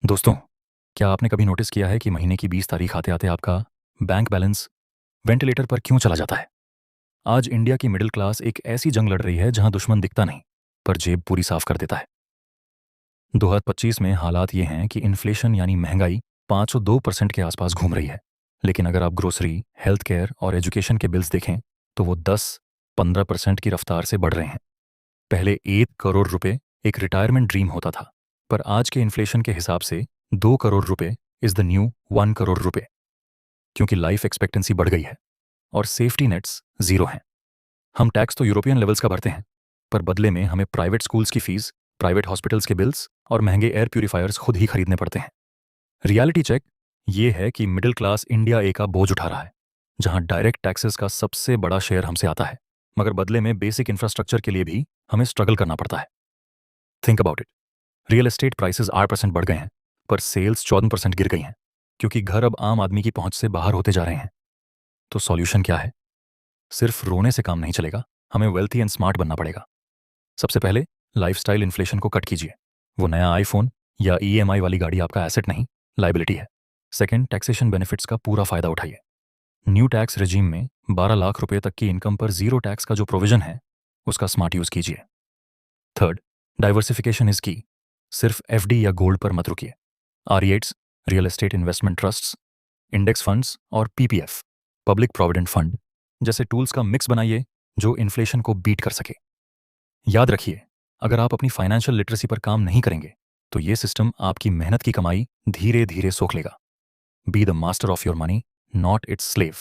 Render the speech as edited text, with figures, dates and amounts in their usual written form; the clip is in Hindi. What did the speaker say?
दोस्तों, क्या आपने कभी नोटिस किया है कि महीने की 20 तारीख आते-आते आपका बैंक बैलेंस वेंटिलेटर पर क्यों चला जाता है? आज इंडिया की मिडिल क्लास एक ऐसी जंग लड़ रही है जहां दुश्मन दिखता नहीं, पर जेब पूरी साफ कर देता है। 2025 में हालात ये हैं कि इन्फ्लेशन यानी महंगाई 502% के आसपास घूम रही है। लेकिन अगर आप ग्रोसरी, हेल्थ केयर और एजुकेशन के बिल्स देखें, तो वो 10-15% की रफ्तार से बढ़ रहे हैं। पहले 1 करोड़ रुपए एक रिटायरमेंट ड्रीम होता था, पर आज के इन्फ्लेशन के हिसाब से 2 करोड़ रुपए इज द न्यू 1 करोड़ रुपए, क्योंकि लाइफ एक्सपेक्टेंसी बढ़ गई है और सेफ्टी नेट्स जीरो हैं। हम टैक्स तो यूरोपियन लेवल्स का भरते हैं, पर बदले में हमें प्राइवेट स्कूल्स की फीस, प्राइवेट हॉस्पिटल्स के बिल्स और महंगे एयर प्यूरिफायर्स खुद ही खरीदने पड़ते हैं। रियलिटी चेक ये है कि मिडिल क्लास इंडिया ए का बोझ उठा रहा है, जहां डायरेक्ट टैक्सेस का सबसे बड़ा शेयर हमसे आता है, मगर बदले में बेसिक इंफ्रास्ट्रक्चर के लिए भी हमें स्ट्रगल करना पड़ता है। Think about it. Real estate prices 8% बढ़ गए हैं, पर सेल्स 14% गिर गई हैं, क्योंकि घर अब आम आदमी की पहुंच से बाहर होते जा रहे हैं। तो सॉल्यूशन क्या है? सिर्फ रोने से काम नहीं चलेगा, हमें वेल्थी एंड स्मार्ट बनना पड़ेगा। सबसे पहले लाइफस्टाइल इन्फ्लेशन को कट कीजिए। वो नया आईफोन या ईएमआई वाली गाड़ी आपका एसेट नहीं, लाइबिलिटी है। सेकंड, टैक्सेशन बेनिफिट्स का पूरा फायदा उठाइए। न्यू टैक्स रेजिम में 12 लाख रुपए तक की इनकम पर जीरो टैक्स का जो प्रोविजन है, उसका स्मार्ट यूज कीजिए। थर्ड, डाइवर्सिफिकेशन इज की। सिर्फ एफडी या गोल्ड पर मत रुकिए। REITs, real estate investment trusts, index funds और पीपीएफ, पब्लिक प्रोविडेंट फंड जैसे टूल्स का मिक्स बनाइए जो इन्फ्लेशन को बीट कर सके। याद रखिए, अगर आप अपनी फाइनेंशियल लिटरेसी पर काम नहीं करेंगे, तो ये सिस्टम आपकी मेहनत की कमाई धीरे धीरे सोख लेगा। Be the master of your money, not it's slave.